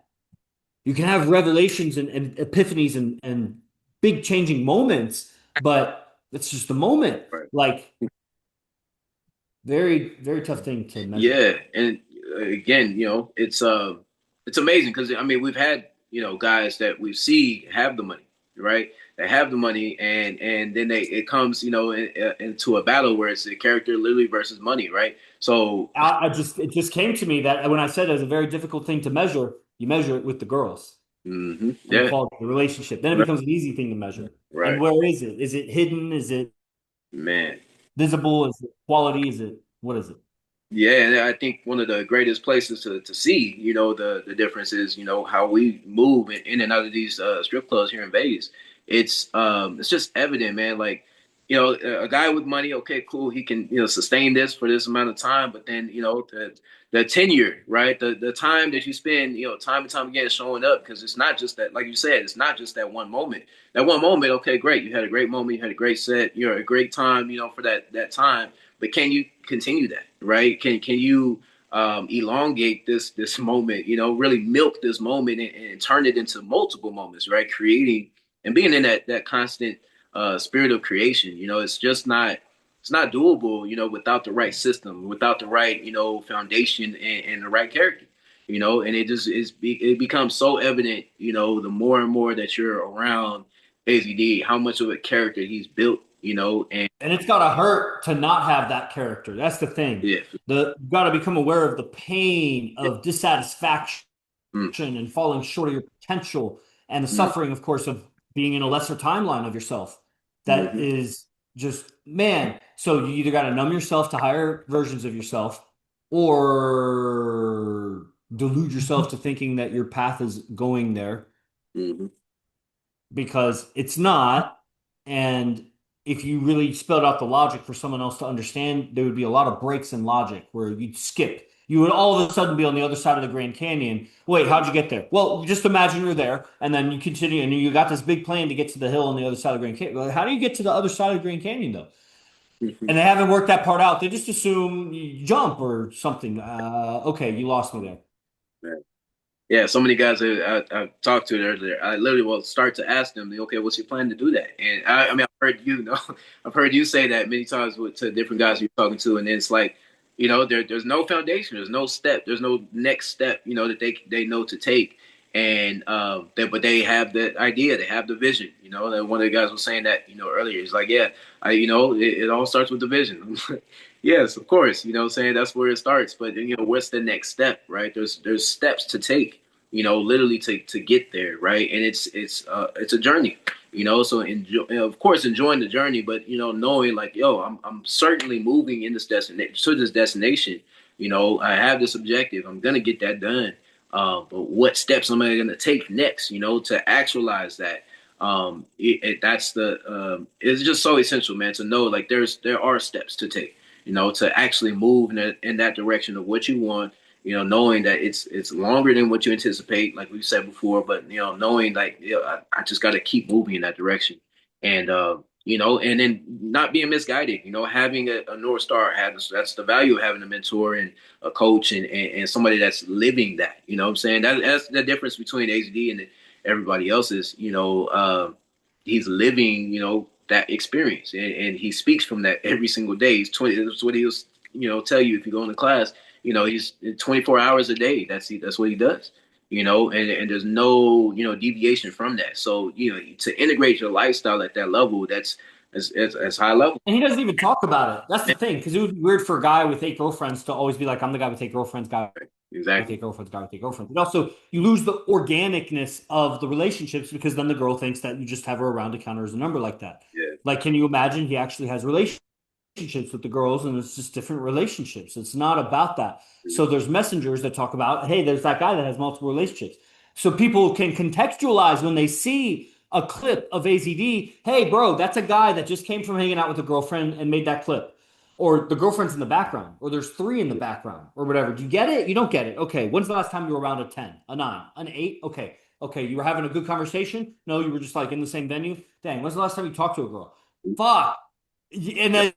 you can have revelations and epiphanies and big changing moments, but it's just a moment. Right. Like very, very tough thing to measure. Yeah, and again, it's amazing because I mean we've had guys that we see have the money, right? They have the money, and then it comes into a battle where it's the character literally versus money, right? So It just came to me that when I said it's a very difficult thing to measure, you measure it with the girls and the yeah, quality of the relationship. Then it right, becomes an easy thing to measure. And right, where is it? Is it hidden? Is it man. visible? Is it quality? Is it what is it? Yeah, and I think one of the greatest places to see, the difference is, how we move in and out of these strip clubs here in Vegas. It's just evident, man. Like, a guy with money, okay, cool, he can, sustain this for this amount of time, but then, the tenure, right? The time that you spend, time and time again showing up, because it's not just that, like you said, it's not just that one moment. That one moment, okay, great, you had a great moment, you had a great set, you're a great time, for that time, but can you continue that, right? Can you elongate this moment, really milk this moment and turn it into multiple moments, right? Creating and being in that constant spirit of creation. It's not doable, without the right system, without the right, foundation and the right character. And it becomes so evident, the more and more that you're around AZD, how much of a character he's built, and And it's gotta hurt to not have that character. That's the thing. yeah, You gotta become aware of the pain yeah. of dissatisfaction Mm, and falling short of your potential, and the mm, suffering, of course, of being in a lesser timeline of yourself. That mhm, is just, man. So you either gotta numb yourself to higher versions of yourself, or delude yourself to thinking that your path is going there mhm, because it's not. And if you really spelled out the logic for someone else to understand, there would be a lot of breaks in logic where you'd skip. You would all of a sudden be on the other side of the Grand Canyon. Wait, how'd you get there? Well, just imagine you're there, and then you continue, and you got this big plan to get to the hill on the other side of the Grand Canyon. Well, how do you get to the other side of the Grand Canyon, though? mhm. And they haven't worked that part out. They just assume you jump or something. Okay, you lost me there. Yeah, so many guys I've talked to, I literally will start to ask them, okay, what's your plan to do that? And I mean, I've heard I've heard you say that many times to different guys you're talking to, and it's like, there's no foundation, there's no step, there's no next step, that they know to take, and but they have the idea, they have the vision, And one of the guys was saying that, earlier. He's like, yeah, it all starts with the vision. Yes, of course, saying that's where it starts, but what's the next step, right? There's steps to take, literally to get there, right? And it's a journey, So of course, enjoying the journey, but knowing like, yo, I'm certainly moving in this destination to this destination. I have this objective. I'm gonna get that done. But what steps am I gonna take next? To actualize that. It's just so essential, man, to know like there are steps to take. To actually move in that direction of what you want knowing that it's longer than what you anticipate, like we said before, but knowing like I just got to keep moving in that direction, and and then not being misguided, having a North Star, that's the value of having a mentor and a coach and somebody that's living that, what I'm saying? That's the difference between AZD and everybody else's, he's living, that experience and he speaks from that every single day. That's what he'll, tell you if you go into class, he's 24 hours a day. That's what he does, and there's no, deviation from that. So, to integrate your lifestyle at that level, that's as high level. And he doesn't even talk about it. That's the thing, because it would be weird for a guy with eight girlfriends to always be like, "I'm the guy with eight girlfriends, guy with Exactly. eight girlfriends, guy with eight girlfriends." But also, you lose the organicness of the relationships because then the girl thinks that you just have her around to count her as a number like that. Yeah. Like, can you imagine he actually has relationships with the girls and it's just different relationships? It's not about that. So there's messengers that talk about, hey, there's that guy that has multiple relationships. So people can contextualize when they see a clip of AZD. Hey, bro, that's a guy that just came from hanging out with a girlfriend and made that clip. Or the girlfriend's in the background, or there's three in the background, or whatever. Do you get it? You don't get it. Okay. When's the last time you were around a 10, a 9, an 8? Okay. Okay. You were having a good conversation? No, you were just like in the same venue. Dang, when's the last time you talked to a girl? Fuck. And then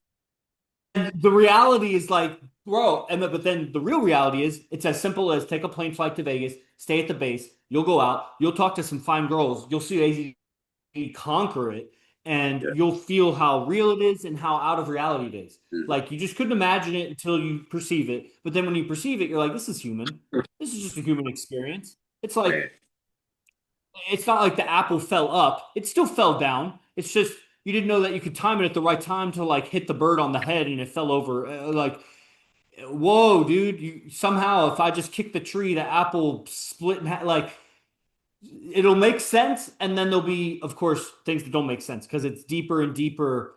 the reality is like, bro, but then the real reality is it's as simple as take a plane flight to Vegas, stay at the base, you'll go out, you'll talk to some fine girls, you'll see AZ conquer it, and Yeah. you'll feel how real it is and how out of reality it is. Mhm. Like you just couldn't imagine it until you perceive it. But then when you perceive it, you're like, this is human. This is just a human experience. It's like Man. it's not like the apple fell up. It still fell down. It's just you didn't know that you could time it at the right time to like hit the bird on the head and it fell over. Like, whoa, dude! You somehow if I just kick the tree, the apple split in half. Like, it'll make sense, and then there'll be, of course, things that don't make sense because it's deeper and deeper.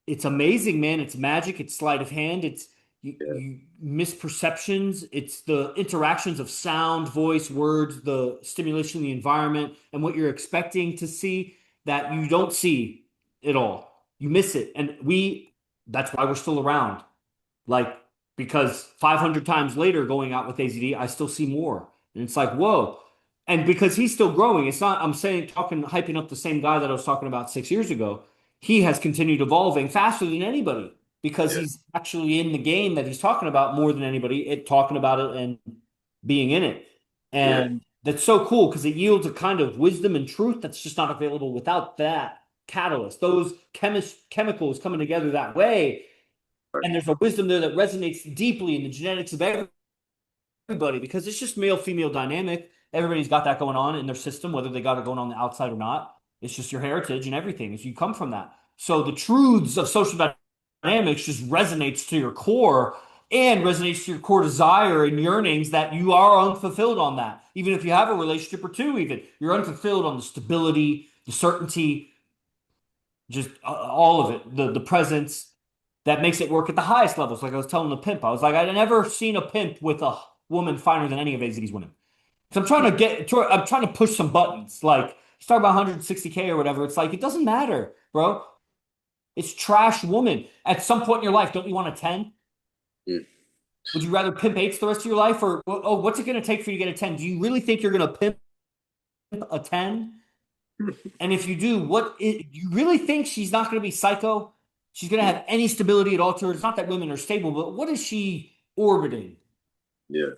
It's amazing, man. It's magic. It's sleight of hand. It's Yeah. you misperceptions. It's the interactions of sound, voice, words, the stimulation of the environment, and what you're expecting to see that you don't see it all. You miss it, and that's why we're still around. Like, because 500 times later, going out with AZD, I still see more. And it's like, whoa. And because he's still growing, it's not, I'm saying, hyping up the same guy that I was talking about 6 years ago. He has continued evolving faster than anybody because Yeah. he's actually in the game that he's talking about more than anybody, talking about it and being in it. Yeah. And that's so cool because it yields a kind of wisdom and truth that's just not available without that catalyst, those chemicals coming together that way, Right. and there's a wisdom there that resonates deeply in the genetics of everybody because it's just male female dynamic. Everybody's got that going on in their system, whether they got it going on the outside or not. It's just your heritage and everything. If you come from that, so the truths of social dynamics just resonates to your core and resonates to your core desire and yearnings that you are unfulfilled on that. Even if you have a relationship or two, even you're unfulfilled on the stability, the certainty, just all of it, the presence that makes it work at the highest levels. Like I was telling the pimp, I was like, I'd never seen a pimp with a woman finer than any of AZ's women. So I'm trying to push some buttons. Like you talk about 160K or whatever. It's like it doesn't matter, bro. It's trash woman. At some point in your life, don't you want a 10? Mm. Would you rather pimp eights the rest of your life, or oh, what's it going to take for you to get a 10? Do you really think you're going to pimp a 10? And if you do, you really think she's not going to be psycho? She's going to have any stability at all to her. It's not that women are stable, but what is she orbiting? Yeah.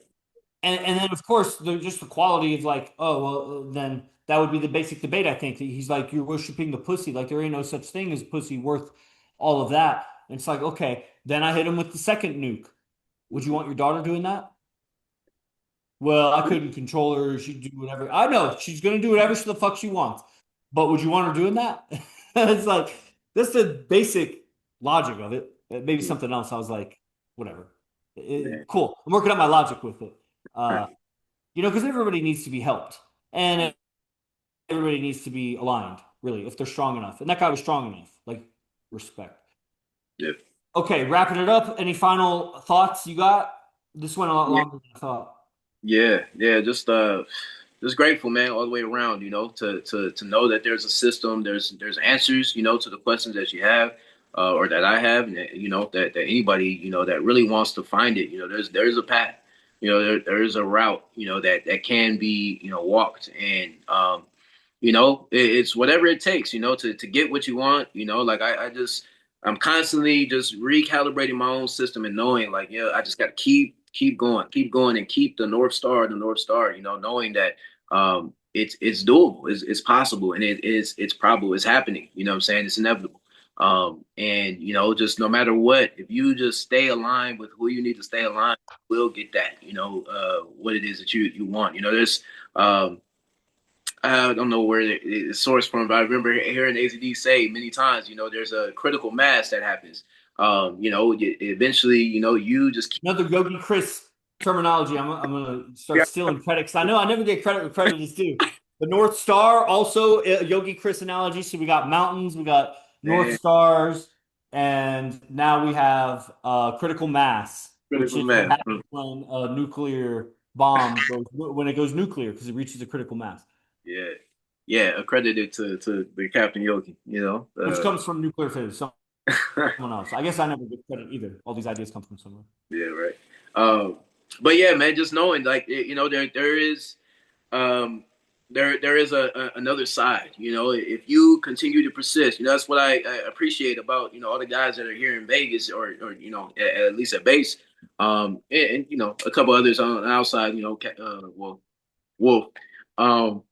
And then of course just the quality of like, oh well, then that would be the basic debate. I think he's like, you're worshiping the pussy. Like there ain't no such thing as pussy worth all of that. And it's like, okay, then I hit him with the second nuke. Would you want your daughter doing that? Well, I couldn't control her. She'd do whatever. I know she's gonna do whatever the fuck she wants. But would you want her doing that? It's like that's the basic logic of it. Maybe Mm. something else. I was like, whatever. Man. Cool. I'm working on my logic with it. Right. Uh, because everybody needs to be helped and everybody needs to be aligned, really, if they're strong enough. And that guy was strong enough. Like respect. Yeah. Okay, wrapping it up. Any final thoughts you got? This went a lot Yeah. longer than I thought. Yeah. Yeah. Just grateful, man, all the way around, to know that there's a system, there's answers, to the questions that you have, or that I have, and that, that anybody, that really wants to find it, there's a path, there is a route, that can be, walked. And, it's whatever it takes, to get what you want, like I'm constantly just recalibrating my own system and knowing like, I just got to keep going and keep the North Star, knowing that, it's doable, it's possible, and it's probable, it's happening. You know what I'm saying? It's inevitable. And just no matter what, if you just stay aligned with who you need to stay aligned, you will get that. What it is that you want. There's I don't know where it's sourced from, but I remember hearing AZD say many times, there's a critical mass that happens. Eventually, you just keep. Another Yogi Chris terminology. I'm gonna start stealing credit because I know I never get credit where credit is due. The North Star, also a Yogi Chris analogy. So we got mountains, we got North Man, Stars, and now we have critical mass, which critical is what mass. happens when a nuclear bomb goes when it goes nuclear because it reaches a critical mass, Yeah, yeah, accredited to the Captain Yogi. which comes from nuclear physics. Yeah, Someone else. I guess I never get credit either. All these ideas come from somewhere. right. But yeah, man, just knowing like there is um there is another side. If you continue to persist, that's what I appreciate about all the guys that are here in Vegas, or at least at base, and a couple others on the outside, well, Wolf. Um,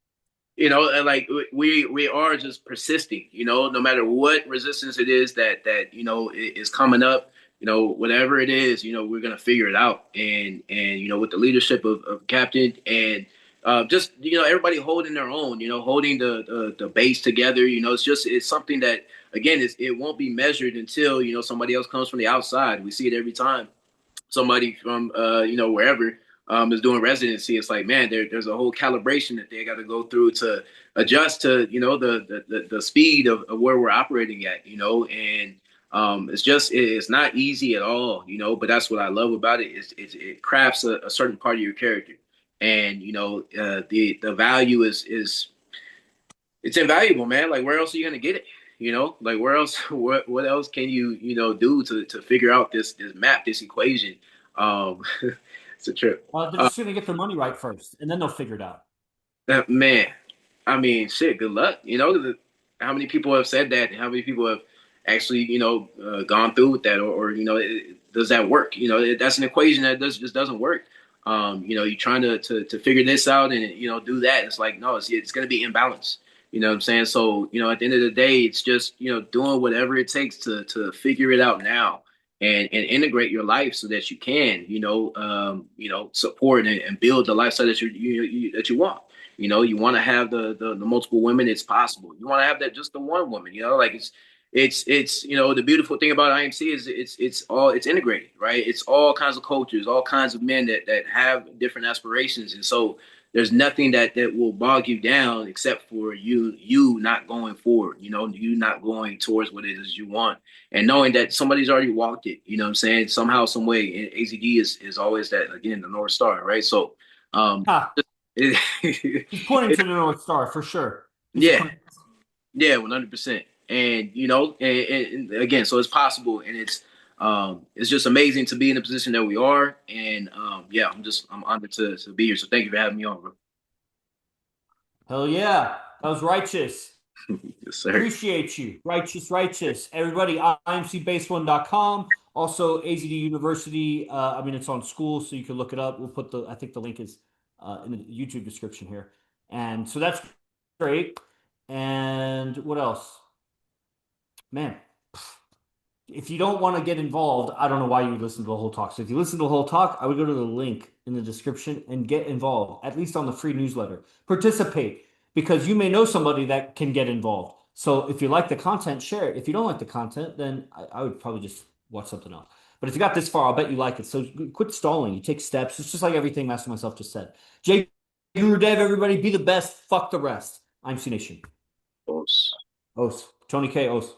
and like we are just persisting, no matter what resistance it is that is coming up, whatever it is, we're gonna figure it out. And with the leadership of Captain, and just everybody holding their own, holding the base together. It's something that, again, it won't be measured until somebody else comes from the outside. We see it every time somebody from wherever is doing residency. It's like, man, there's a whole calibration that they got to go through to adjust to the speed of where we're operating at. And it's not easy at all. But that's what I love about it. It crafts a certain part of your character. And the value is it's invaluable, man. Like, where else are you gonna get it? Like, where else? What else can you do to figure out this map, this equation? Um, it's a trip. They're just gonna get their money right first, and then they'll figure it out. Man, I mean, shit. Good luck. How many people have said that, and how many people have actually gone through with that, or does that work? That's an equation that just doesn't work. You're trying to figure this out and do that. It's like, no, it's going to be imbalanced. You know what I'm saying? So at the end of the day, it's just doing whatever it takes to figure it out now, and integrate your life so that you can support and build the lifestyle that you want. You want to have the multiple women. It's possible. You want to have that just the one woman. Like it's the beautiful thing about IMC is it's integrated, right? It's all kinds of cultures, all kinds of men that have different aspirations, and so there's nothing that will bog you down except for you not going forward. You not going towards what it is you want, and knowing that somebody's already walked it. You know what I'm saying? Somehow, some way, and AZD is always that, again, the North Star, right? So, um, Ha! it, He's pointing to the North Star for sure. He's yeah, pointing. yeah, 100%. And and again, so it's possible, and it's just amazing to be in the position that we are. And yeah, I'm honored to be here. So thank you for having me on, bro. Hell yeah, that was righteous. Yes, sir. Appreciate you. Righteous, righteous. Everybody, imcbase1.com. Also, AZD University. I mean, it's on school, so you can look it up. We'll put I think the link is in the YouTube description here. And so that's great. And what else? Man, if you don't want to get involved, I don't know why you would listen to the whole talk. So if you listen to the whole talk, I would go to the link in the description and get involved, at least on the free newsletter. Participate because you may know somebody that can get involved. So if you like the content, share it. If you don't like the content, then I would probably just watch something else. But if you got this far, I'll bet you like it. So quit stalling. You take steps. It's just like everything Master myself just said. Jay Guru Dev, everybody, be the best. Fuck the rest. I'm C Nation. Boss. Os. Tony K. Os.